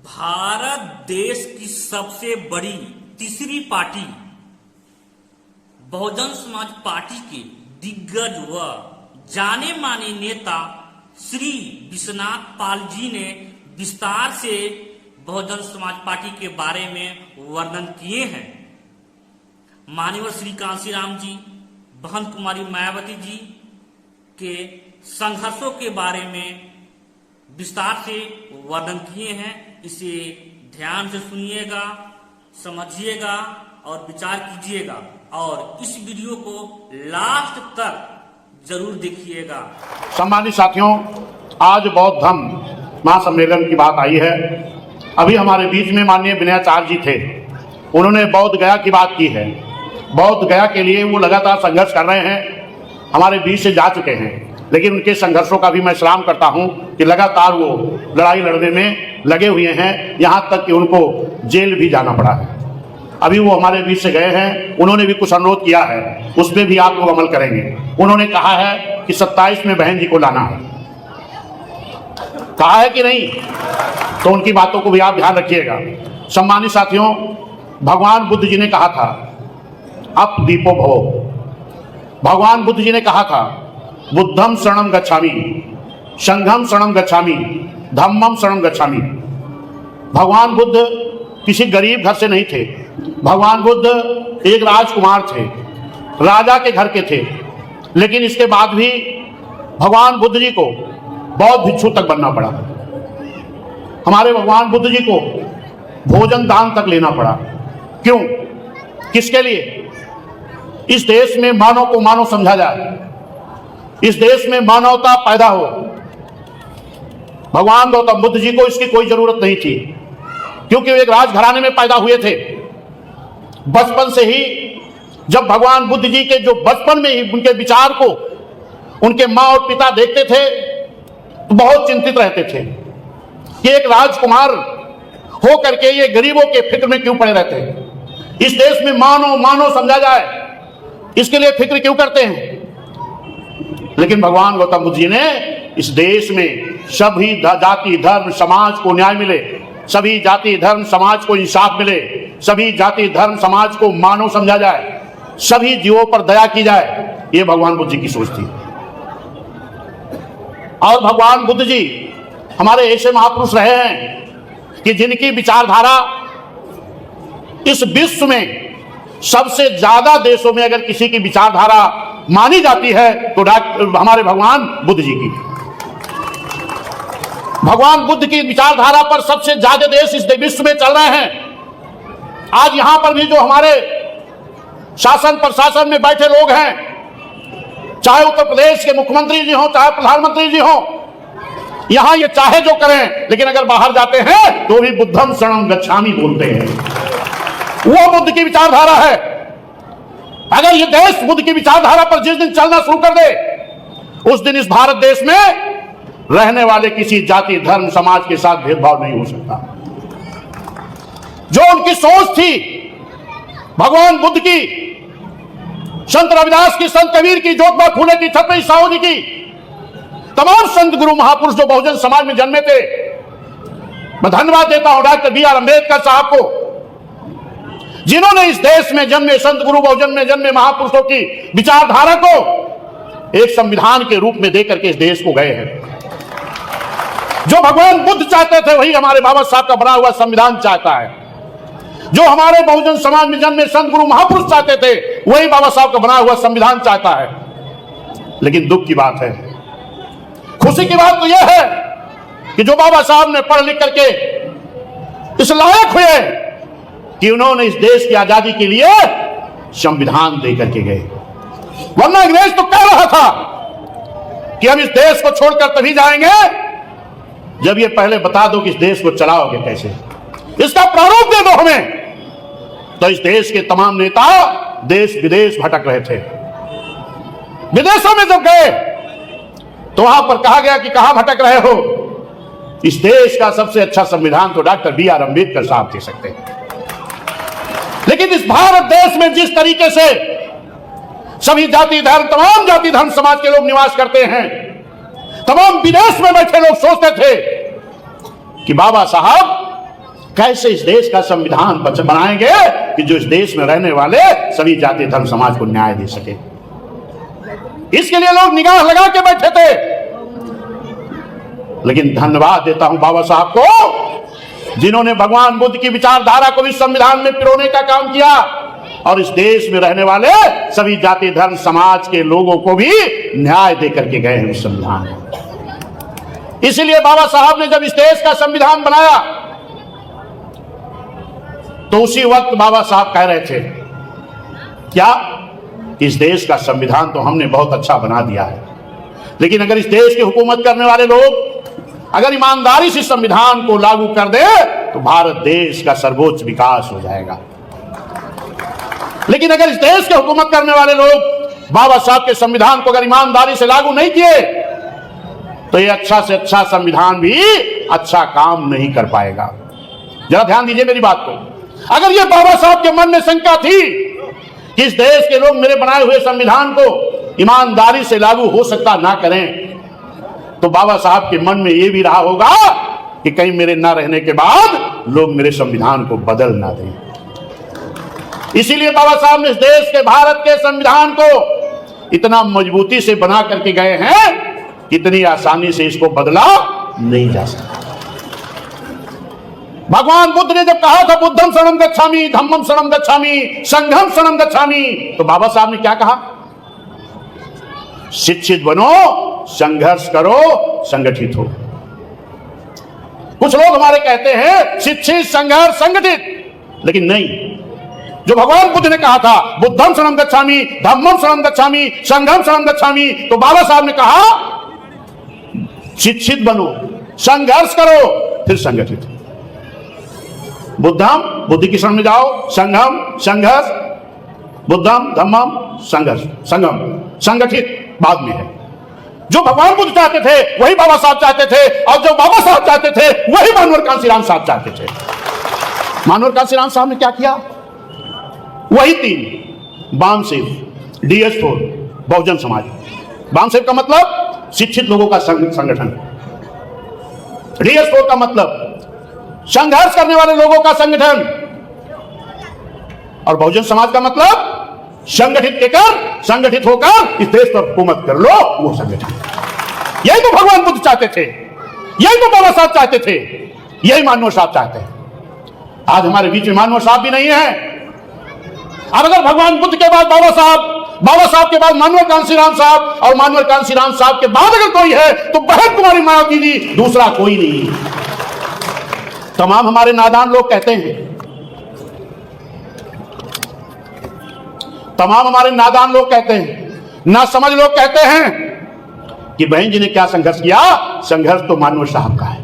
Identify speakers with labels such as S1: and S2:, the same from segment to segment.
S1: भारत देश की सबसे बड़ी तीसरी पार्टी बहुजन समाज पार्टी के दिग्गज व जाने माने नेता श्री विश्वनाथ पाल जी ने विस्तार से बहुजन समाज पार्टी के बारे में वर्णन किए हैं। मान्यवर श्री कांशीराम जी, बहन कुमारी मायावती जी के संघर्षों के बारे में विस्तार से वर्णन किए हैं। इसे ध्यान से सुनिएगा, समझिएगा और विचार कीजिएगा और इस वीडियो को लास्ट तक जरूर देखिएगा।
S2: सम्मानित साथियों, आज बौद्ध धम्म महासम्मेलन की बात आई है। अभी हमारे बीच में माननीय विनयाचार्य जी थे, उन्होंने बौद्ध गया की बात की है। बौद्ध गया के लिए वो लगातार संघर्ष कर रहे हैं, हमारे बीच से जा चुके हैं, लेकिन उनके संघर्षों का भी मैं सलाम करता हूं कि लगातार वो लड़ाई लड़ने में लगे हुए हैं, यहां तक कि उनको जेल भी जाना पड़ा है। अभी वो हमारे बीच से गए हैं, उन्होंने भी कुछ अनुरोध किया है, उसमें भी आप लोग अमल करेंगे। उन्होंने कहा है कि 27 में बहन जी को लाना है, कहा है कि नहीं, तो उनकी बातों को भी आप ध्यान रखिएगा। सम्मानित साथियों, भगवान बुद्ध जी ने कहा था अप दीपो भव। भगवान बुद्ध जी ने कहा था बुद्धम शरणम गच्छामि, संघम शरणम गच्छामि, धम्मम शरणम गच्छामि। भगवान बुद्ध किसी गरीब घर से नहीं थे। भगवान बुद्ध एक राजकुमार थे, राजा के घर के थे, लेकिन इसके बाद भी भगवान बुद्ध जी को बौद्ध भिक्षु तक बनना पड़ा। हमारे भगवान बुद्ध जी को भोजन दान तक लेना पड़ा। क्यों? किसके लिए? इस देश में मानव को मानव समझा जाए, इस देश में मानवता पैदा हो। भगवान गौतम बुद्ध जी को इसकी कोई जरूरत नहीं थी, क्योंकि वे एक राजघराने में पैदा हुए थे। बचपन से ही जब भगवान बुद्ध जी के जो बचपन में ही उनके विचार को उनके माँ और पिता देखते थे तो बहुत चिंतित रहते थे कि एक राजकुमार हो करके ये गरीबों के फिक्र में क्यों पड़े रहते हैं। इस देश में मानव मानव समझा जाए, इसके लिए फिक्र क्यों करते हैं। लेकिन भगवान गौतम बुद्ध जी ने इस देश में सभी जाति धर्म समाज को न्याय मिले, सभी जाति धर्म समाज को इंसाफ मिले, सभी जाति धर्म समाज को मानव समझा जाए, सभी जीवों पर दया की जाए, ये भगवान बुद्ध जी की सोच थी। और भगवान बुद्ध जी हमारे ऐसे महापुरुष रहे हैं कि जिनकी विचारधारा इस विश्व में सबसे ज्यादा देशों में अगर किसी की विचारधारा मानी जाती है तो हमारे भगवान बुद्ध जी की। भगवान बुद्ध की विचारधारा पर सबसे ज्यादा देश इस विश्व में चल रहे हैं। आज यहां पर भी जो हमारे शासन प्रशासन में बैठे लोग हैं, चाहे उत्तर प्रदेश के मुख्यमंत्री जी हों, चाहे प्रधानमंत्री जी हों, यहां ये चाहे जो करें, लेकिन अगर बाहर जाते हैं तो भी बुद्धम शरणम गच्छामि बोलते हैं। वो बुद्ध की विचारधारा है। अगर ये देश बुद्ध की विचारधारा पर जिस दिन चलना शुरू कर दे, उस दिन इस भारत देश में रहने वाले किसी जाति धर्म समाज के साथ भेदभाव नहीं हो सकता। जो उनकी सोच थी भगवान बुद्ध की, संत रविदास की, संत कबीर की, ज्योतिबा फूले की, छत्रपति साहू जी की, तमाम संत गुरु महापुरुष जो बहुजन समाज में जन्मे थे, मैं धन्यवाद देता हूं डॉक्टर B.R. अम्बेडकर साहब को, जिन्होंने इस देश में जन्मे संत गुरु बहुजन में जन्मे महापुरुषों की विचारधारा को एक संविधान के रूप में देकर के इस देश को गए हैं। जो भगवान बुद्ध चाहते थे वही हमारे बाबा साहब का बना हुआ संविधान चाहता है। जो हमारे बहुजन समाज में जन्मे संत गुरु महापुरुष चाहते थे वही बाबा साहब का बना हुआ संविधान चाहता है। लेकिन दुख की बात है, खुशी की बात तो यह है कि जो बाबा साहब ने पढ़ लिख करके इस लायक हुए कि उन्होंने इस देश की आजादी के लिए संविधान दे करके गए। वरना अंग्रेज तो कह रहा था कि हम इस देश को छोड़कर तभी जाएंगे जब ये पहले बता दो कि इस देश को चलाओगे कैसे, इसका प्रारूप दे दो हमें। तो इस देश के तमाम नेता देश विदेश भटक रहे थे। विदेशों में जब गए तो वहां पर कहा गया कि कहां भटक रहे हो, इस देश का सबसे अच्छा संविधान तो डॉक्टर B.R. अम्बेडकर साहब दे सकते हैं। लेकिन इस भारत देश में जिस तरीके से सभी जाति धर्म, तमाम जाति धर्म समाज के लोग निवास करते हैं, तमाम विदेश में बैठे लोग सोचते थे कि बाबा साहब कैसे इस देश का संविधान बनाएंगे कि जो इस देश में रहने वाले सभी जाति धर्म समाज को न्याय दे सके। इसके लिए लोग निगाह लगा के बैठे थे। लेकिन धन्यवाद देता हूं बाबा साहब को, जिन्होंने भगवान बुद्ध की विचारधारा को भी संविधान में पिरोने का काम किया और इस देश में रहने वाले सभी जाति धर्म समाज के लोगों को भी न्याय देकर के गए हैं उस संविधान में। इसीलिए बाबा साहब ने जब इस देश का संविधान बनाया तो उसी वक्त बाबा साहब कह रहे थे क्या, इस देश का संविधान तो हमने बहुत अच्छा बना दिया है, लेकिन अगर इस देश की हुकूमत करने वाले लोग अगर ईमानदारी से संविधान को लागू कर दे तो भारत देश का सर्वोच्च विकास हो जाएगा। लेकिन अगर इस देश की हुकूमत करने वाले लोग बाबा साहब के संविधान को अगर ईमानदारी से लागू नहीं किए तो ये अच्छा से अच्छा संविधान भी अच्छा काम नहीं कर पाएगा। जरा ध्यान दीजिए मेरी बात को। अगर ये बाबा साहब के मन में शंका थी कि इस देश के लोग मेरे बनाए हुए संविधान को ईमानदारी से लागू हो सकता ना करें, तो बाबा साहब के मन में यह भी रहा होगा कि कहीं मेरे ना रहने के बाद लोग मेरे संविधान को बदल ना दें। इसीलिए बाबा साहब ने इस देश के भारत के संविधान को इतना मजबूती से बना करके गए हैं कि इतनी आसानी से इसको बदला नहीं जा सकता। भगवान बुद्ध ने जब कहा था बुद्धम शरणं गच्छामि, धम्मम शरणं गच्छामि, संघम शरणं गच्छामि, तो बाबा साहब ने क्या कहा? शिक्षित बनो, संघर्ष करो, संगठित हो। कुछ लोग हमारे कहते हैं शिक्षित, संघर्ष, संगठित, लेकिन नहीं। जो भगवान बुद्ध ने कहा था बुद्धम शरणं गच्छामि, धम्मम शरणं गच्छामि, संघम शरणं गच्छामि, तो बाबा साहब ने कहा शिक्षित बनो, संघर्ष करो, फिर संगठित। बुद्धम, बुद्धि की शरण में जाओ, संघम, संघर्ष, बुद्धम, धम्मम, संघर्ष, संगम, संगठित बाद में है। जो भगवान बुद्ध चाहते थे वही बाबा साहब चाहते थे, और जो बाबा साहब चाहते थे वही मानवर कांशीराम साहब चाहते थे। मानवर कांशीराम साहब ने क्या किया? वही तीन, बामसेव, DS4, बहुजन समाज। बामसेव का मतलब शिक्षित लोगों का संगठन, DS4 का मतलब संघर्ष करने वाले लोगों का संगठन, और बहुजन समाज का मतलब संगठित लेकर, संगठित होकर इस देश पर हुकूमत कर लो, वो संगठन। यही तो भगवान बुद्ध चाहते थे, यही तो बाबा साहब चाहते थे, यही मानवर साहब चाहते हैं। आज हमारे बीच में मानवर साहब भी नहीं है। अब अगर भगवान बुद्ध के बाद बाबा साहब के बाद मानवर कांशीराम साहब, और मानवर कांशीराम साहब के बाद अगर कोई है तो बहन कुमारी मायावती जी, दूसरा कोई नहीं। तमाम हमारे नादान लोग कहते हैं, तमाम हमारे नादान लोग कहते हैं, ना समझ लोग कहते हैं कि बहन जी ने क्या संघर्ष किया? संघर्ष तो मानवर साहब का है,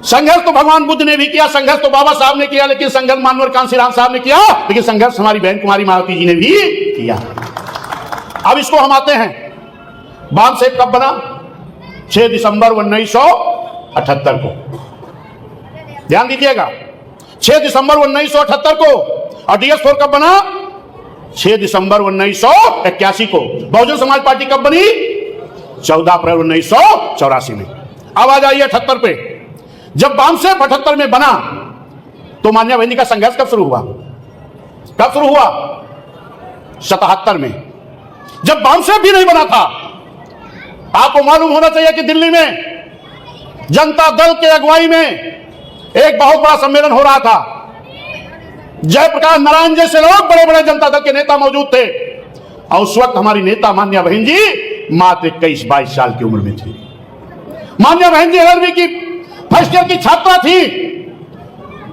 S2: संघर्ष तो भगवान बुद्ध ने भी किया, संघर्ष तो बाबा साहब ने किया, लेकिन संघर्ष मानवर कांशीराम साहब ने किया, लेकिन संघर्ष हमारी बहन कुमारी मायावती जी ने भी किया। अब इसको हम आते हैं, बामसेव कब बना? 6 दिसंबर 1978 को। ध्यान दीजिएगा, 6 दिसंबर 1978 को। और DS4 कब बना? 6 दिसंबर 1981 को। बहुजन समाज पार्टी कब बनी? 14 अप्रैल 1984 में। अब आ जाइए 78 पे। जब बामसेव 78 में बना तो मान्या बहन जी का संघर्ष कब शुरू हुआ? कब शुरू हुआ? 77 में, जब बामसेव भी नहीं बना था। आपको मालूम होना चाहिए कि दिल्ली में जनता दल के अगुवाई में एक बहुत बड़ा सम्मेलन हो रहा था। जयप्रकाश नारायण जैसे लोग, बड़े बड़े जनता दल के नेता मौजूद थे, और उस वक्त हमारी नेता मान्या बहन जी मात्र 21-22 साल की उम्र में थी। मान्या बहन जी 11वीं की फर्स्ट ईयर की छात्रा थी।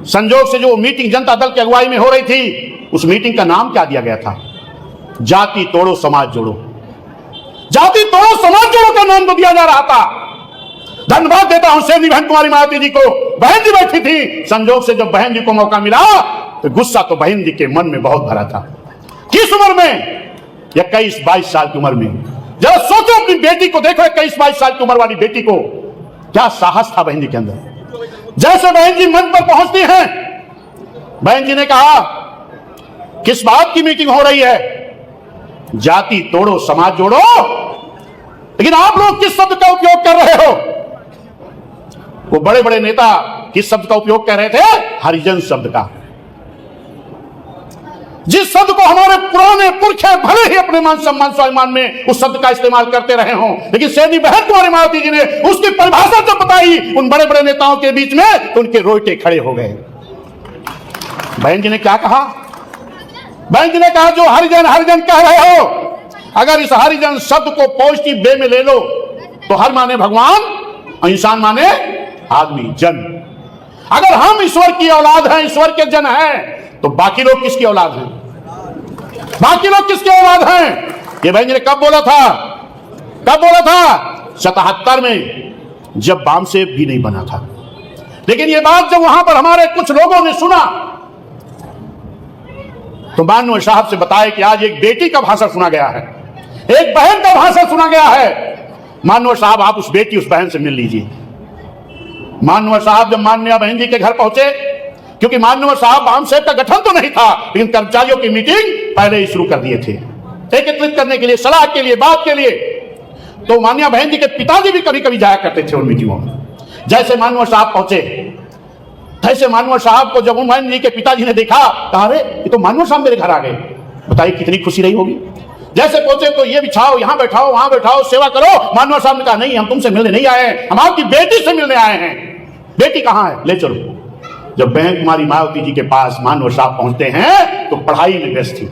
S2: संजोग से जो मीटिंग जनता दल की अगुवाई में हो रही थी, उस मीटिंग का नाम क्या दिया गया था? जाति तोड़ो समाज जोड़ो। जाति तोड़ो समाज जोड़ो का नाम तो दिया जा रहा था। धन्यवाद देता हूं शेरनी बहन कुमारी मायावती जी को। बहन जी बैठी थी, संजोग से जब बहन जी को मौका मिला तो गुस्सा तो बहन जी के मन में बहुत भरा था। किस उम्र में? 21-22 साल की उम्र में। जरा सोचो, अपनी बेटी को देखो, 21-22 साल की उम्र वाली बेटी को, क्या साहस था बहन जी के अंदर। जैसे बहन जी मंच पर पहुंचती हैं, बहन जी ने कहा किस बात की मीटिंग हो रही है? जाति तोड़ो समाज जोड़ो। लेकिन आप लोग किस शब्द का उपयोग कर रहे हो? वो बड़े बड़े नेता किस शब्द का उपयोग कर रहे थे? हरिजन शब्द का। जिस शब्द को हमारे पुराने पुरखे भले ही अपने मान सम्मान स्वाभिमान में उस शब्द का इस्तेमाल करते रहे हों, लेकिन सेनी बहन कुमारी मायावती जी ने उसकी परिभाषा जब बताई उन बड़े बड़े नेताओं के बीच में, तो उनके रोटे खड़े हो गए। बहन जी ने क्या कहा? बहन जी ने कहा, जो हरिजन हरिजन कह रहे हो, अगर इस हरिजन शब्द को पॉजिटिव वे में ले लो तो हर माने भगवान और इंसान माने आदमी, जन। अगर हम ईश्वर की औलाद हैं, ईश्वर के जन हैं, तो बाकी लोग किसकी औलाद हैं? बाकी लोग किसकी औलाद हैं? ये बहन जी ने कब बोला था? कब बोला था? 77 में, जब बामसेब भी नहीं बना था। लेकिन ये बात जब वहां पर हमारे कुछ लोगों ने सुना, तो माननीय साहब से बताया कि आज एक बेटी का भाषण सुना गया है, एक बहन का भाषण सुना गया है। माननीय साहब, आप उस बेटी उस बहन से मिल लीजिए। माननीय साहब जब माननीय बहन जी के घर पहुंचे, क्योंकि माननीय साहब बामसेब का गठन तो नहीं था, लेकिन कर्मचारियों की मीटिंग पहले ही शुरू कर दिए थे, एकत्रित करने के लिए, सलाह के लिए, बात के लिए। तो माननीय बहन जी के पिताजी भी कभी कभी जाया करते थे उन मीटिंगों में। जैसे माननीय साहब पहुंचे, तैसे माननीय साहब को जब बहन जी के पिताजी ने देखा, कहा, अरे ये तो माननीय साहब मेरे घर आ गए। बताइए कितनी खुशी रही होगी। जैसे पहुंचे तो ये बिछाओ, यहां बैठाओ, वहां बैठाओ, सेवा करो। माननीय साहब ने कहा, नहीं, हम तुमसे मिलने नहीं आए हैं, हम आपकी बेटी से मिलने आए हैं। बेटी कहां है? ले चलो। जब बहन कुमारी मायावती जी के पास माननीय साहब पहुंचते हैं तो पढ़ाई में व्यस्त थी।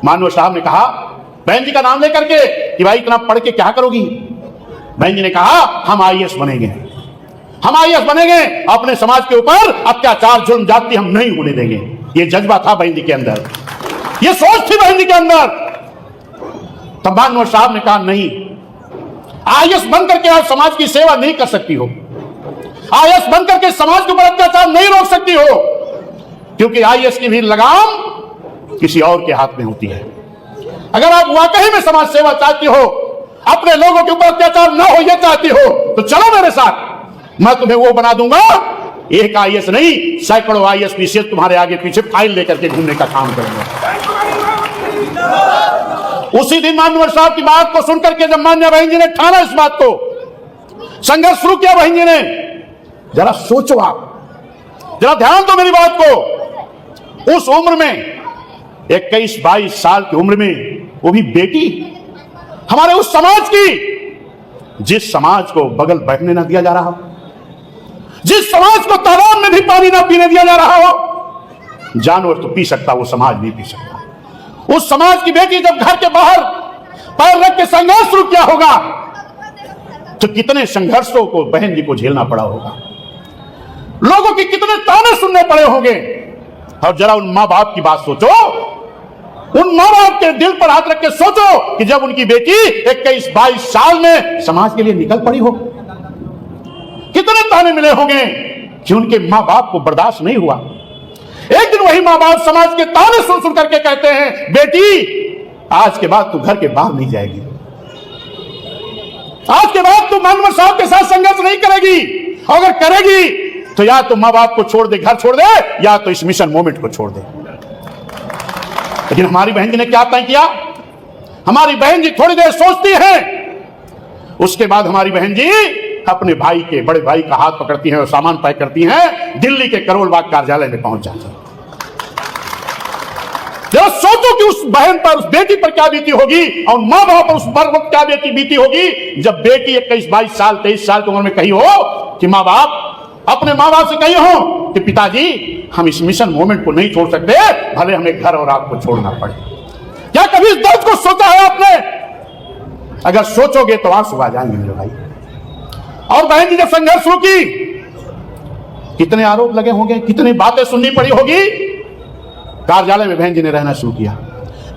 S2: माननीय साहब ने कहा बहन जी का नाम लेकर के कि भाई इतना पढ़ के क्या करोगी? बहन जी ने कहा, हम आईएएस बनेंगे, हम आईएएस बनेंगे, अपने समाज के ऊपर अत्याचार जुल्म जाति हम नहीं होने देंगे। ये जज्बा था बहन जी के अंदर, ये सोच थी बहन जी के अंदर। तब माननीय साहब ने कहा, नहीं, आईएएस बनकर के आप समाज की सेवा नहीं कर सकती हो, आईएएस बनकर के समाज के ऊपर अत्याचार नहीं रोक सकती हो, क्योंकि आईएएस की भी लगाम किसी और के हाथ में होती है। अगर आप वाकई में समाज सेवा चाहती हो, अपने लोगों के ऊपर अत्याचार ना हो ये चाहती हो, तो चलो मेरे साथ, मैं तुम्हें वो बना दूंगा। एक आईएएस नहीं, सैकड़ों आईएएस पीसीएस तुम्हारे आगे पीछे फाइल लेकर के घूमने का काम करेंगे। उसी दिन माननीय साहब की बात को सुनकर के जब मान्य बहन जी ने ठाना इस बात को, संघर्ष शुरू किया बहन जी ने। जरा सोचो, आप जरा ध्यान दो मेरी बात को। उस उम्र में 21-22 साल की उम्र में, वो भी बेटी, हमारे उस समाज की, जिस समाज को बगल बैठने ना दिया जा रहा हो, जिस समाज को तालाब में भी पानी ना पीने दिया जा रहा हो। जानवर तो पी सकता, वो समाज नहीं पी सकता। उस समाज की बेटी जब घर के बाहर पैर रख के संघर्ष शुरू किया होगा, तो कितने संघर्षों को बहन जी को झेलना पड़ा होगा, लोगों के कितने ताने सुनने पड़े होंगे। और जरा उन मां बाप की बात सोचो, उन मां बाप के दिल पर हाथ रख के सोचो कि जब उनकी बेटी 21-22 साल में समाज के लिए निकल पड़ी हो, कितने ताने मिले होंगे कि उनके मां बाप को बर्दाश्त नहीं हुआ। एक दिन वही मां बाप समाज के ताने सुन सुन करके कहते हैं, बेटी आज के बाद तू घर के बाहर नहीं जाएगी, आज के बाद तू माननीय साहब के साथ संघर्ष नहीं करेगी, अगर करेगी तो या तो मां बाप को छोड़ दे, घर छोड़ दे, या तो इस मिशन मूवमेंट को छोड़ दे। लेकिन हमारी बहन जी ने क्या तय किया? हमारी बहन जी थोड़ी देर सोचती है, उसके बाद हमारी बहन जी अपने भाई के, बड़े भाई का हाथ पकड़ती हैं और सामान पैक करती हैं, दिल्ली के करोल बाग कार्यालय में पहुंच जाती हैं। जरा सोचो कि उस बहन पर, उस बेटी पर क्या बीती होगी, और मां बाप पर उस वक्त क्या बीती होगी, जब बेटी 21-22 साल 23 साल की उम्र में कही हो कि मां बाप, अपने मां बाप से कही हो कि पिताजी हम इस मिशन मूवमेंट को नहीं छोड़ सकते, भले हमें घर और आपको छोड़ना पड़े। क्या कभी इस दर्द को सोचा है आपने? अगर सोचोगे तो आंसू आ जाएंगे मेरे भाई। और बहन जी जब संघर्ष शुरू की, कितने आरोप लगे होंगे, कितनी बातें सुननी पड़ी होगी। कार्यालय में बहन जी ने रहना शुरू किया।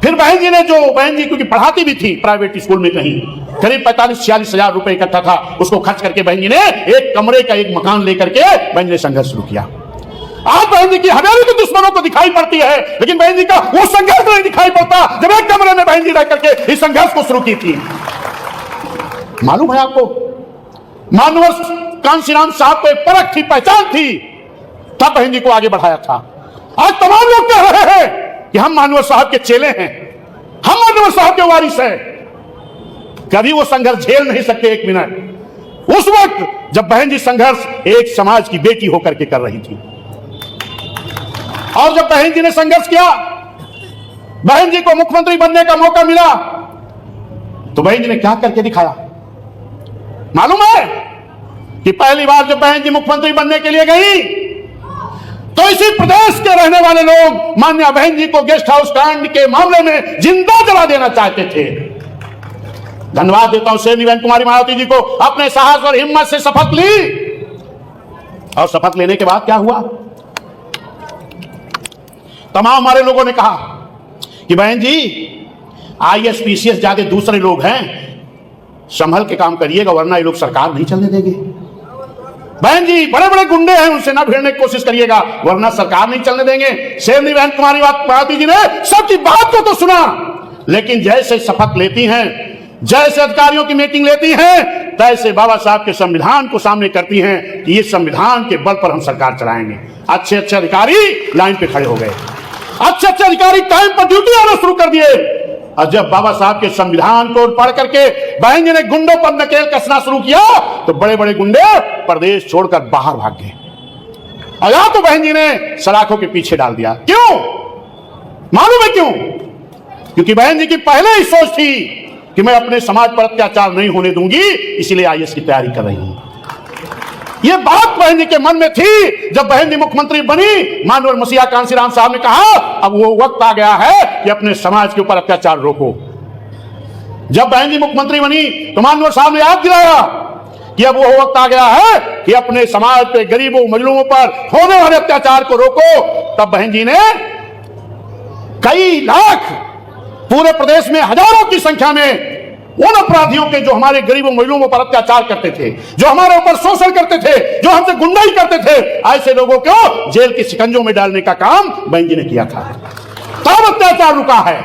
S2: फिर बहन जी ने, जो बहन जी क्योंकि पढ़ाती भी थी प्राइवेट स्कूल में, कहीं करीब 45-46 हजार रुपए इकट्ठा था, उसको खर्च करके बहन जी ने एक कमरे का एक मकान लेकर के बहन जी ने संघर्ष शुरू किया। आज बहन जी की हवेली तो दुश्मनों को दिखाई पड़ती है, लेकिन बहन जी का वो संघर्ष नहीं दिखाई पड़ता जब एक कमरे में बहन जी रह करके इस संघर्ष को शुरू की थी। मालूम है आपको, मानवर कांशीराम साहब को एक परख थी, पहचान थी, तब बहन जी को आगे बढ़ाया था। आज तमाम लोग कह रहे हैं कि हम मानवर साहब के चेले हैं, हम मानवर साहब के वारिस हैं। कभी वो संघर्ष झेल नहीं सकते एक मिनट, उस वक्त जब बहन जी संघर्ष एक समाज की बेटी होकर के कर रही थी। और जब बहन जी ने संघर्ष किया, बहन जी को मुख्यमंत्री बनने का मौका मिला, तो बहन जी ने क्या करके दिखाया मालूम है? कि पहली बार जब बहन जी मुख्यमंत्री बनने के लिए गई, तो इसी प्रदेश के रहने वाले लोग मान्या बहन जी को गेस्ट हाउस कांड के मामले में जिंदा जला देना चाहते थे। धन्यवाद देता हूं शेरनी बहन कुमारी मायावती जी को, अपने साहस और हिम्मत से शपथ ली। और शपथ लेने के बाद क्या हुआ? तमाम हमारे लोगों ने कहा कि बहन जी आईएएस पीसीएस जाके दूसरे लोग हैं, संभल के काम करिएगा वरना ये लोग सरकार नहीं चलने देंगे। बहन जी बड़े बड़े गुंडे हैं, उनसे ना भिड़ने की कोशिश करिएगा वरना सरकार नहीं चलने देंगे। शेरनी बहन कुमारी मायावती जी ने सबकी बात को तो सुना, लेकिन जैसे शपथ लेती हैं, जैसे अधिकारियों की मीटिंग लेती हैं, तैसे बाबा साहब के संविधान को सामने करती हैं कि ये संविधान के बल पर हम सरकार चलाएंगे। अच्छे अच्छे अधिकारी लाइन पे खड़े हो गए, अच्छे अच्छे अधिकारी टाइम पर ड्यूटी आना शुरू कर दिए। और जब बाबा साहब के संविधान को पढ़ करके बहन जी ने गुंडों पर नकेल कसना शुरू किया, तो बड़े बड़े गुंडे प्रदेश छोड़कर बाहर भाग गए। और या तो बहन जी ने सलाखों के पीछे डाल दिया। क्यों मालूम है क्यों? क्योंकि बहन जी की पहले ही सोच थी कि मैं अपने समाज पर अत्याचार नहीं होने दूंगी, इसलिए आईएएस की तैयारी कर रही हूं। यह बात बहन जी के मन में थी। जब बहन जी मुख्यमंत्री बनी, मानवर मसीहा कांसीराम साहब ने कहा अब वो वक्त आ गया है कि अपने समाज के ऊपर अत्याचार रोको। जब बहन जी मुख्यमंत्री बनी तो मानवर साहब ने याद दिलाया कि अब वो वक्त आ गया है कि अपने समाज पे गरीबों मजलूमों पर होने वाले अत्याचार को रोको। तब बहन जी ने कई लाख, पूरे प्रदेश में हजारों की संख्या में उन अपराधियों के जो हमारे गरीबों मजलूमों पर अत्याचार करते थे, जो हमारे ऊपर शोषण करते थे, जो हमसे गुंडाई करते थे, ऐसे लोगों को जेल के शिकंजों में डालने का काम बहन जी ने किया था। तब अत्याचार रुका है।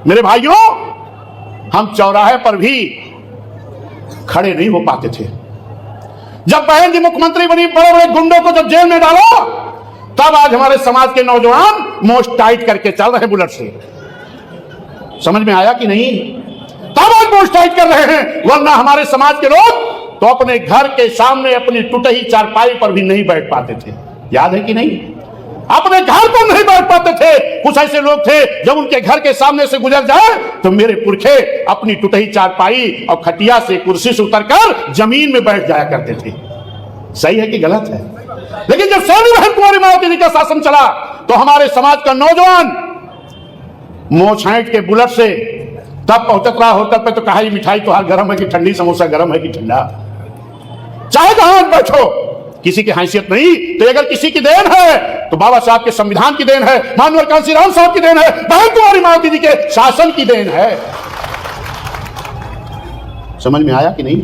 S2: मेरे भाइयों, हम चौराहे पर भी खड़े नहीं हो पाते थे। जब बहन जी मुख्यमंत्री बनी, बड़े बड़े गुंडों को जब जेल में डालो, तब आज हमारे समाज के नौजवान मोस्ट टाइट करके चल रहे बुलेट से। समझ में आया कि नहीं? तब आज मोस्ट टाइट कर रहे हैं, वरना हमारे समाज के लोग तो अपने घर के सामने अपनी टूटी चारपाई पर भी नहीं बैठ पाते थे। याद है कि नहीं? अपने घर पर नहीं बैठ पाते थे। कुछ ऐसे लोग थे जब उनके घर के सामने से गुजर जाए तो मेरे पुरखे अपनी टूटी चारपाई और खटिया से, कुर्सी से उतरकर जमीन में बैठ जाया करते थे। सही है कि गलत है? लेकिन जब शेरनी बहन कुमारी मायावती जी का शासन चला तो हमारे समाज का नौजवान मोछ छांट के बुलेट से तब पहुंचत रहा होटल पे तो कहा मिठाई तो हर गर्म है कि ठंडी, समोसा गर्म है कि ठंडा, चाहे जहां बैठो, किसी की हैसियत नहीं। तो अगर किसी की देन है तो बाबा साहब के संविधान की देन है, मानवर कांसीराम साहब की देन है, बहन कुमारी मायावती जी के शासन की देन है। समझ में आया कि नहीं?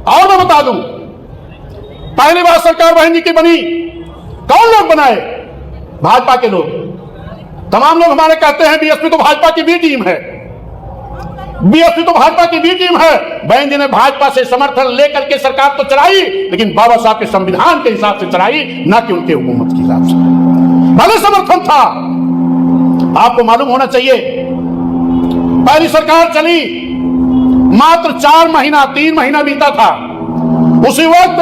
S2: और मैं बता दूं, पहली बार सरकार बहन जी की बनी, कौन लोग बनाए? भाजपा के लोग। तमाम लोग हमारे कहते हैं बीएसपी तो भाजपा की बी टीम है, बीएसपी तो भाजपा की बी टीम है। बहन जी ने भाजपा से समर्थन लेकर के सरकार तो चलाई, लेकिन बाबा साहब के संविधान के हिसाब से चलाई, ना कि उनके हुकूमत के हिसाब से। भले समर्थन था, आपको मालूम होना चाहिए, पहली सरकार चली मात्र 4 महीना, 3 महीना बीता था। उसी वक्त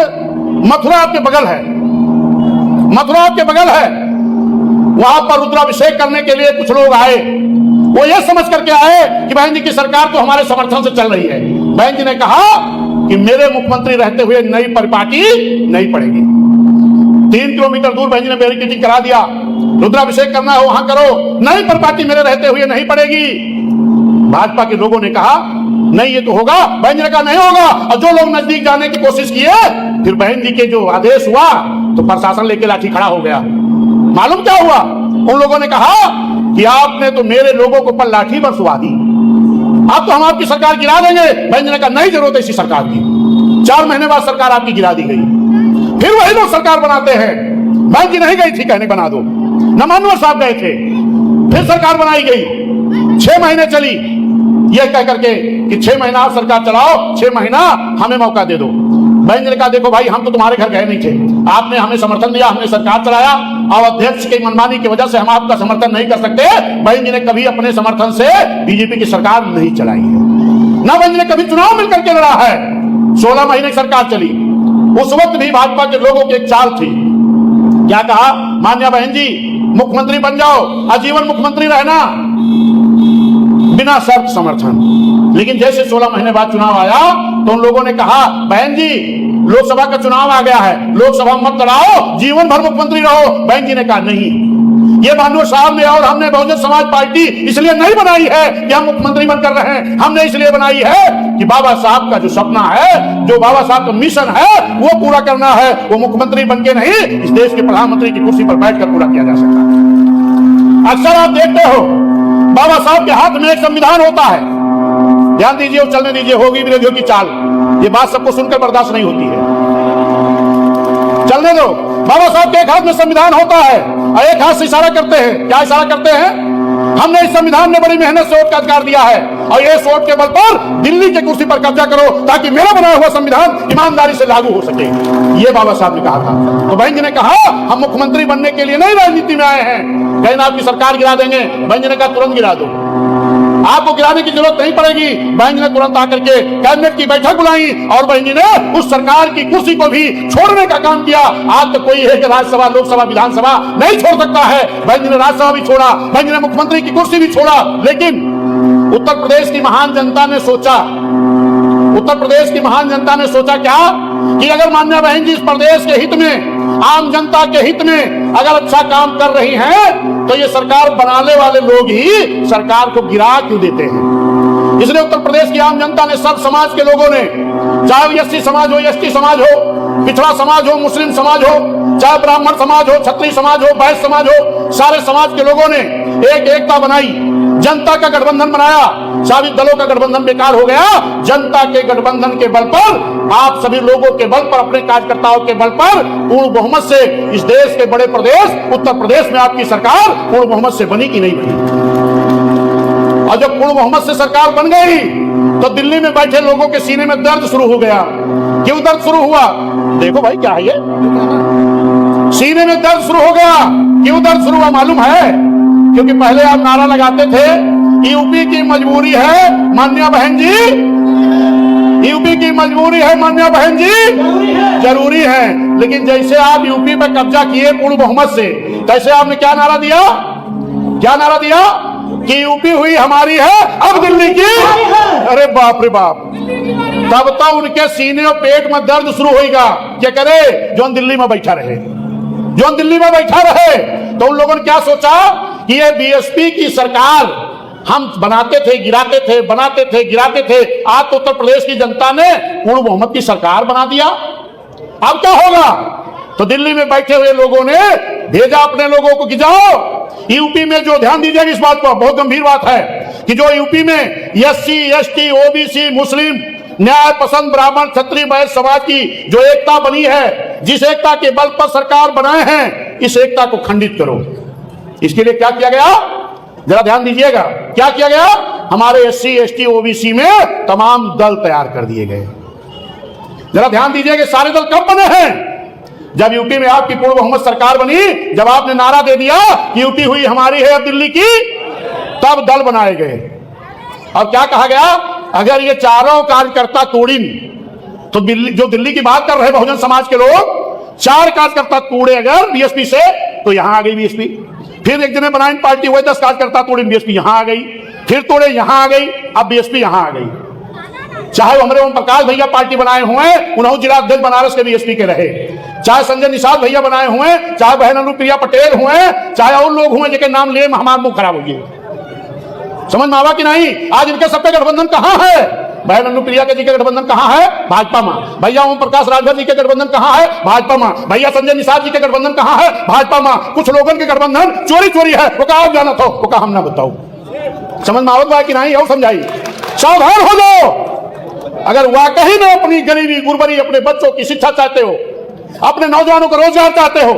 S2: मथुरा आपके बगल है, मथुरा आपके बगल है, वहां पर रुद्राभिषेक करने के लिए कुछ लोग आए। वो ये समझ करके आए कि बहन जी की सरकार तो हमारे समर्थन से चल रही है। बहन जी ने कहा कि मेरे मुख्यमंत्री रहते हुए नई परिपाटी नहीं पड़ेगी। 3 किलोमीटर दूर बहन जी ने बैरिकेडिंग करा दिया, रुद्राभिषेक करना हो वहां करो, नई परिपाटी मेरे रहते हुए नहीं पड़ेगी। भाजपा के लोगों ने कहा नहीं ये तो होगा, बहन जी ने कहा नहीं होगा। और जो लोग नजदीक जाने की कोशिश किए, फिर बहन जी के जो आदेश हुआ तो प्रशासन लेके लाठी खड़ा हो गया। मालूम क्या हुआ? उन लोगों ने कहा कि आपने तो मेरे लोगों को पर लाठी बरसवा दी, अब तो हम आपकी सरकार गिरा देंगे। बहन जी ने कहा नहीं जरूरत है इसी सरकार की। 4 महीने बाद सरकार आपकी गिरा दी गई। फिर वही लोग सरकार बनाते हैं। बहन जी नहीं गई थी कहने बना दो, न मानवर साहब गए थे। फिर सरकार बनाई गई, 6 महीने चली, यह कह करके कि 6 महीना आप सरकार चलाओ, 6 महीना हमें मौका दे दो। बहन जी ने कहा देखो भाई, हम तो तुम्हारे घर गए नहीं थे, आपने हमें समर्थन दिया, हमने सरकार चलाया, और अध्यक्ष की मनमानी की वजह से हम आपका समर्थन नहीं कर सकते। बहन जी ने कभी अपने समर्थन से बीजेपी की सरकार नहीं चलाई है, ना बहन जी ने कभी चुनाव मिलकर के लड़ा है। 16 महीने सरकार चली, उस वक्त भी भाजपा के लोगों की एक चाल थी। क्या कहा? मान्या बहन जी मुख्यमंत्री बन जाओ, आजीवन मुख्यमंत्री रहना, बिना शर्त समर्थन। लेकिन जैसे 16 महीने बाद चुनाव आया तो उन लोगों ने कहा बहन जी लोकसभा का चुनाव आ गया है, लोकसभा मत लड़ाओ, जीवन भर मुख्यमंत्री रहो। बहन जी ने कहा नहीं, ये भानु साहब ने और हमने बहुजन समाज पार्टी इसलिए नहीं बनाई है कि हम मुख्यमंत्री बनकर रहे हैं, हमने इसलिए बनाई है कि बाबा साहब का जो सपना है, जो बाबा साहब का मिशन है वो पूरा करना है। वो मुख्यमंत्री बनके नहीं, इस देश के प्रधानमंत्री की कुर्सी पर बैठकर पूरा किया जा सकता है। अक्सर आप देखते हो बाबा साहब के हाथ में एक संविधान होता है, ध्यान दीजिए और चलने दीजिए, होगी विरोधियों की चाल, ये बात सबको सुनकर बर्दाश्त नहीं होती है, चलने दो। बाबा साहब के एक हाथ में संविधान होता है और एक हाथ से इशारा करते हैं। क्या इशारा करते हैं? हमने इस संविधान में बड़ी मेहनत से वोट का अधिकार दिया है और ये वोट के बल पर दिल्ली की कुर्सी पर कब्जा करो ताकि मेरा बनाया हुआ संविधान ईमानदारी से लागू हो सके, ये बाबा साहब ने कहा था। तो बहन जी ने कहा हम मुख्यमंत्री बनने के लिए नहीं राजनीति में आए हैं, कहीं ना आपकी सरकार गिरा देंगे। बहन जी ने कहा तुरंत गिरा दो, आपको गिराने की जरूरत नहीं पड़ेगी। बहन जी ने तुरंत आकर के कैबिनेट की बैठक बुलाई और बहन जी ने उस सरकार की कुर्सी को भी छोड़ने का काम किया। आज तक कोई है कि राज्यसभा, लोकसभा, विधानसभा नहीं छोड़ सकता है, बहन जी ने राज्यसभा भी छोड़ा, बहन जी ने मुख्यमंत्री की कुर्सी भी छोड़ा। लेकिन उत्तर प्रदेश की महान जनता ने सोचा, उत्तर प्रदेश की महान जनता ने सोचा क्या कि अगर मान्या बहन जी इस प्रदेश के हित में, आम जनता के हित में अगर अच्छा काम कर रही हैं तो ये सरकार बनाने वाले लोग ही सरकार को गिरा क्यों देते हैं। इसलिए उत्तर प्रदेश की आम जनता ने, सब समाज के लोगों ने, चाहे वो एससी समाज हो, एसटी समाज हो, पिछड़ा समाज हो, मुस्लिम समाज हो, चाहे ब्राह्मण समाज हो, क्षत्रिय समाज हो, वैश्य समाज हो, सारे समाज के लोगों ने एक एकता बनाई, जनता का गठबंधन बनाया। सभी दलों का गठबंधन बेकार हो गया, जनता के गठबंधन के बल पर, आप सभी लोगों के बल पर, अपने कार्यकर्ताओं के बल पर पूर्ण बहुमत से इस देश के बड़े प्रदेश उत्तर प्रदेश में आपकी सरकार पूर्ण बहुमत से बनी कि नहीं बनी। और जब पूर्ण बहुमत से सरकार बन गई तो दिल्ली में बैठे लोगों के सीने में दर्द शुरू हो गया। क्यों दर्द शुरू हुआ? देखो भाई क्या है ये, सीने में दर्द शुरू हो गया। क्यों दर्द शुरू हुआ मालूम है? क्योंकि पहले आप नारा लगाते थे यूपी की मजबूरी है मान्या बहन जी, यूपी की मजबूरी है मान्या बहन जी, जरूरी है। लेकिन जैसे आप यूपी पर कब्जा किए पूर्ण बहुमत से, तैसे आपने क्या नारा दिया? क्या नारा दिया कि यूपी हुई हमारी है, अब दिल्ली की। अरे बाप रे बाप, तब तो उनके सीने और पेट में दर्द शुरू होगा। क्या करे? जो दिल्ली में बैठा रहे, जो दिल्ली में बैठा रहे। तो उन लोगों ने क्या सोचा कि ये बीएसपी की सरकार हम बनाते थे, गिराते थे, बनाते थे, गिराते थे। आज तो उत्तर प्रदेश की जनता ने पूर्ण बहुमत की सरकार बना दिया, अब क्या होगा? तो दिल्ली में बैठे हुए लोगों ने भेजा अपने लोगों को कि जाओ यूपी में, जो ध्यान दीजिएगा इस बात पर, बहुत गंभीर बात है कि जो यूपी में एससी, एसटी, ओबीसी, मुस्लिम, न्याय पसंद, ब्राह्मण, क्षत्रिय, वैश्य समाज की जो एकता बनी है, जिस एकता के बल पर सरकार बनाए हैं, इस एकता को खंडित करो। इसके लिए क्या किया गया? जरा ध्यान दीजिएगा, क्या किया गया? हमारे एससी, एसटी, ओबीसी में तमाम दल तैयार कर दिए गए। जरा ध्यान दीजिएगा, सारे दल कब बने हैं? जब यूपी में आपकी पूर्ण बहुमत सरकार बनी, जब आपने नारा दे दिया कि यूपी हुई हमारी है अब दिल्ली की, तब दल बनाए गए। और क्या कहा गया? अगर ये चारों कार्यकर्ता तोड़ीन, तो जो दिल्ली की बात कर रहे बहुजन समाज के लोग, 4 कार्यकर्ता तोड़े अगर बीएसपी से, तो यहां आ गई बीएसपी। फिर एक दिन बनाई पार्टी हुए, 10 कार्यकर्ता तोड़े, बीएसपी यहां आ गई। फिर तोड़े, यहां आ गई, अब बीएसपी यहां आ गई। चाहे हमारे ओम प्रकाश भैया पार्टी बनाए हुए, उन्होंने जिला अध्यक्ष बनारस के बीएसपी के रहे, चाहे संजय निषाद भैया बनाए हुए, चाहे बहन अनुप्रिया पटेल हुए, चाहे और लोग हुए जिनके नाम लिए हमारा मुंह खराब हो गया। समझ में आवा कि नहीं? आज इनके सबके गठबंधन कहां है? बहन अनुप्रिया के जी का गठबंधन कहां है? भाजपा में। भैया ओम प्रकाश राजभर जी के गठबंधन कहां है? भाजपा में। भैया संजय निषाद जी के गठबंधन कहां है? भाजपा में। कुछ लोगों के गठबंधन चोरी चोरी है, वो कहा जाना था, वो कहा हम ना बताओ। समझ में आवत कि नहीं? और समझाई, सावधान हो जाओ। अगर वाकई में अपनी गरीबी गुरबरी, अपने बच्चों की शिक्षा चाहते हो, अपने नौजवानों को रोजगार चाहते हो,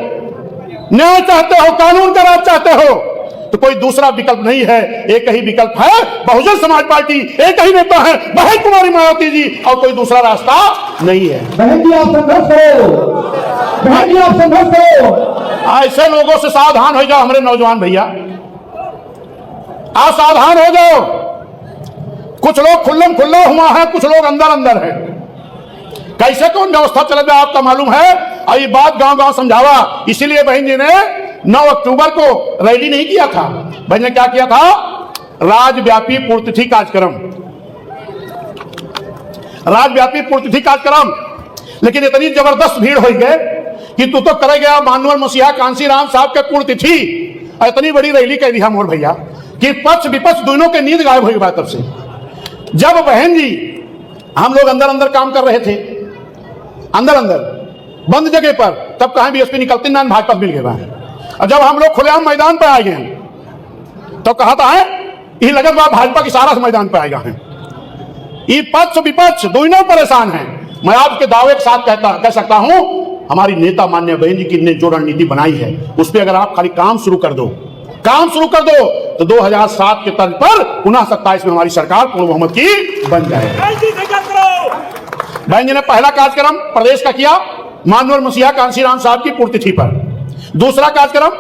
S2: न्याय चाहते हो, कानून का राज चाहते हो, तो कोई दूसरा विकल्प नहीं है, एक ही विकल्प है बहुजन समाज पार्टी। एक ही नेता है बहन कुमारी मायावती जी, और कोई दूसरा रास्ता नहीं है।
S3: बहन जी आप संघर्ष करो, बहन जी आप संघर्ष करो।
S2: ऐसे लोगों से सावधान हो जाओ हमारे नौजवान भैया, आप सावधान हो जाओ। कुछ लोग खुल्लम खुल्ला हुआ है, कुछ लोग अंदर अंदर है। कैसे कौन व्यवस्था चल रहा आपका मालूम है। और ये बात गांव गांव समझावा। इसीलिए बहन जी ने 9 अक्टूबर को रैली नहीं किया था। बहन ने क्या किया था? राज्यव्यापी पूर्तिथि कार्यक्रम, राज्यव्यापी पूर्तिथि कार्यक्रम। लेकिन इतनी जबरदस्त भीड़ हो गई कि तू तो करे गया मानवर मसीहा कांसीराम साहब के पूर्तिथि, इतनी बड़ी रैली कह दिया मोर भैया कि पक्ष विपक्ष दोनों के नींद गायब हो गई। तब से जब बहन जी हम लोग अंदर अंदर काम कर रहे थे, अंदर अंदर बंद जगह पर, तब कहां बीएसपी निकलती ना भाजपा मिल गए। और जब हम लोग खुलेआम मैदान पर आ गए तो कहा था ये लगत बात भाजपा की सारा मैदान पर आएगा है। ये पक्ष विपक्ष दोनों परेशान हैं। मैं आपके दावे के साथ कह सकता हूं, हमारी नेता मान्य बहन जी की ने जो रणनीति बनाई है उस पर अगर आप खाली काम शुरू कर दो, काम शुरू कर दो, तो 2007 के तर्ज पर पुनः 27 में हमारी सरकार पूर्ण बहुमत की बन जाएगी। बहन जी ने पहला कार्यक्रम प्रदेश का किया मानवर मसीहा कांसीराम साहब की पूर्तिथि पर। दूसरा कार्यक्रम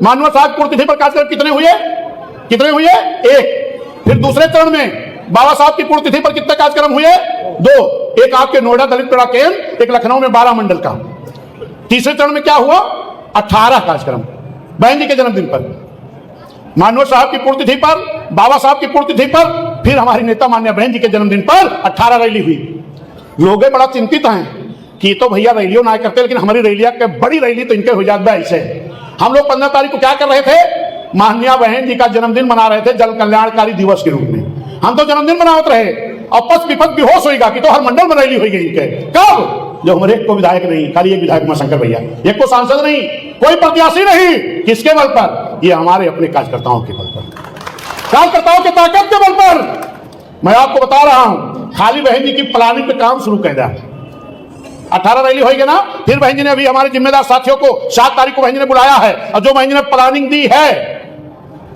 S2: मानवर साहब पूर्तिथि पर कार्यक्रम कितने हुए? एक। फिर दूसरे चरण में बाबा साहब की पूर्तिथि पर कितने कार्यक्रम हुए? 2। एक आपके नोएडा दलित पेड़ा केंद्र, एक लखनऊ में 12 मंडल का। तीसरे चरण में क्या हुआ? 18 कार्यक्रम बहन जी के जन्मदिन पर, मानवर साहब की पूर्तिथि पर, बाबा साहब की पूर्तिथि पर, फिर हमारी नेता मान्य बहन जी के जन्मदिन पर 18 रैली हुई। लोग बड़ा चिंतित हैं कि तो भैया रैलियों ना करते, लेकिन हमारी रैलियां के बड़ी रैली तो इनके हो जाता है। ऐसे हम लोग 15 तारीख को क्या कर रहे थे? माननीय बहन जी का जन्मदिन मना रहे थे जन कल्याणकारी दिवस के रूप में। हम तो जन्मदिन मनाते रहे और पक्ष विपक्ष बेहोश होगा कि तो हर मंडल में रैली होगी इनके। कब? जब हमारे एक को विधायक नहीं, खाली एक विधायक उमाशंकर भैया, एक को सांसद नहीं, कोई प्रत्याशी नहीं। किसके बल पर? ये हमारे अपने कार्यकर्ताओं के बल पर, कार्यकर्ताओं की ताकत के बल पर। मैं आपको बता रहा हूं, खाली बहन जी की प्लानिंग पे काम शुरू कर दिया। 18 रैली होगी ना। फिर बहन जी ने अभी हमारे जिम्मेदार साथियों को 7 तारीख को बहन जी ने बुलाया है, और जो बहन जी ने प्लानिंग दी है,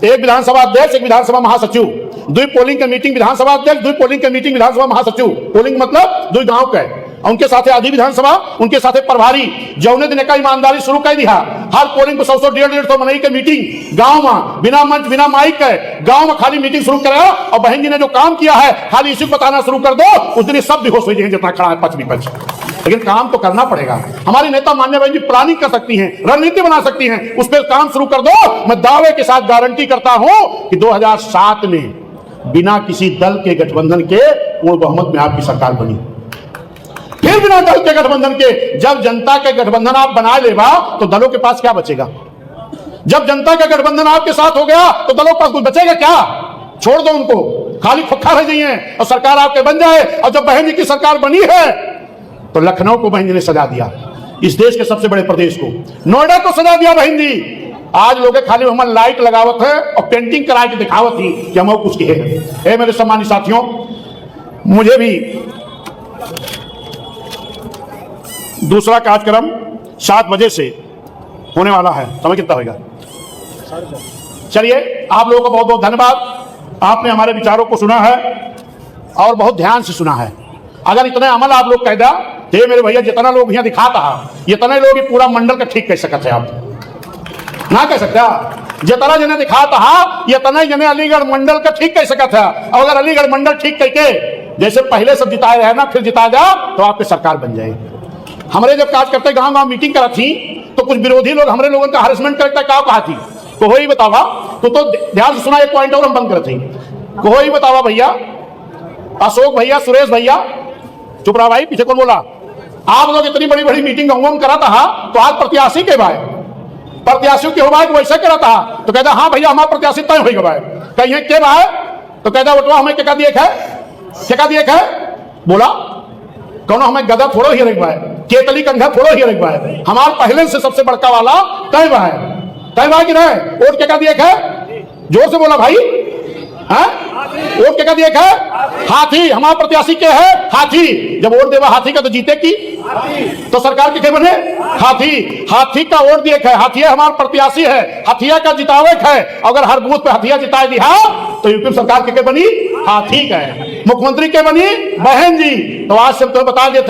S2: एक विधानसभा अध्यक्ष, एक विधानसभा महासचिव, 2 पोलिंग कमेटी विधानसभा अध्यक्ष, 2 पोलिंग कमेटी विधानसभा महासचिव। पोलिंग मतलब 2 गांव का, उनके साथ आधी विधानसभा, उनके साथ प्रभारी, जौने दिन का ईमानदारी शुरू कर दिया। हर पोलिंग को 100 150 मनई के मीटिंग गांव में, बिना मंच बिना माइक के गांव में खाली मीटिंग शुरू कराया। और बहन जी ने जो काम किया है खाली इसी को बताना शुरू कर दो, उस दिन सब बेहोश हो जाएंगे जितना खड़ा है पक्ष विपक्ष। लेकिन काम तो करना पड़ेगा। हमारी नेता मान्य बहन जी प्लानिंग कर सकती हैं, रणनीति बना सकती हैं, उस पर काम शुरू कर दो। मैं दावे के साथ गारंटी करता हूं कि 2007 में बिना किसी दल के गठबंधन के पूर्ण बहुमत में आपकी सरकार बनी। फिर बिना दल के गठबंधन के, जब जनता के गठबंधन आप बना लेगा तो दलों के पास क्या बचेगा? जब जनता का गठबंधन आपके साथ हो गया तो दलों के पास कुछ बचेगा क्या? छोड़ दो उनको, खाली खोखा रह जाइए और सरकार आपके बन जाए। और जब बहन जी की सरकार बनी है तो लखनऊ को बहन जी ने सजा दिया, इस देश के सबसे बड़े प्रदेश को। नोएडा को सजा दिया बहन जी। आज लोग खाली हमारे लाइट लगावत है और पेंटिंग करा के दिखावत थी कि हम कुछ किए हैं। मेरे सम्मानित साथियों, मुझे भी दूसरा कार्यक्रम 7 बजे से होने वाला है। समय कितना होगा? चलिए, आप लोगों को बहुत बहुत धन्यवाद। आपने हमारे विचारों को सुना है और बहुत ध्यान से सुना है। अगर इतने अमल आप लोग कहदा थे मेरे भैया, जितना लोग यहाँ दिखाता है इतने लोग पूरा मंडल का ठीक कह सकते हैं। आप ना कह सकते, जितना जने दिखाता है इतना जने अलीगढ़ मंडल का ठीक कह सकते हैं। और अगर अलीगढ़ मंडल ठीक कह के जैसे पहले सब जिताए रहे ना, फिर जिता जा तो आपकी सरकार बन जाएगी। हमारे जब कार्यकर्ता गांव गांव मीटिंग करा थी तो कुछ विरोधी लोग हमारे लोगों का हरेसमेंट करता क्या कहा थी, तो वही बतावा। तो ध्यान से सुना, एक पॉइंट और हम बंद कर थी। कोई बतावा भैया, अशोक भैया, सुरेश भैया, चुप रहा भाई, पीछे कौन बोला? आप लोग इतनी बड़ी बड़ी मीटिंग गांव करा था, तो आज प्रत्याशी के भाई, प्रत्याशियों के हो वैसे करा था, तो कहता हाँ भैया हमारा प्रत्याशी तय हो भाई। कहीं के भाई तो कहता वोटवा हमें क्या दिए है, क्या दिए है? बोला कौन हमें गदा फोड़ो ही रख भाई, केतली कंघा फोड़ो ही रख भाई। हमारे पहले से सबसे बड़का वाला तय भाई, तय भाई कि नहीं? वोट क्या दिए है? जोर से बोला भाई, वोट क्या दिए है? हाथी। हमारा प्रत्याशी के है हाथी। जब वोट देवा हाथी का तो जीते की, तो सरकार के बने हाथी। हाथी का वोट दिए है, हाथिया हमारा प्रत्याशी है, हाथिया का जितावे है। अगर हर बूथ पे हाथिया जिताए दिया तो यूपी सरकार के बनी हाथी का है, मुख्यमंत्री के बनी बहन जी। तो आज से तो बता देते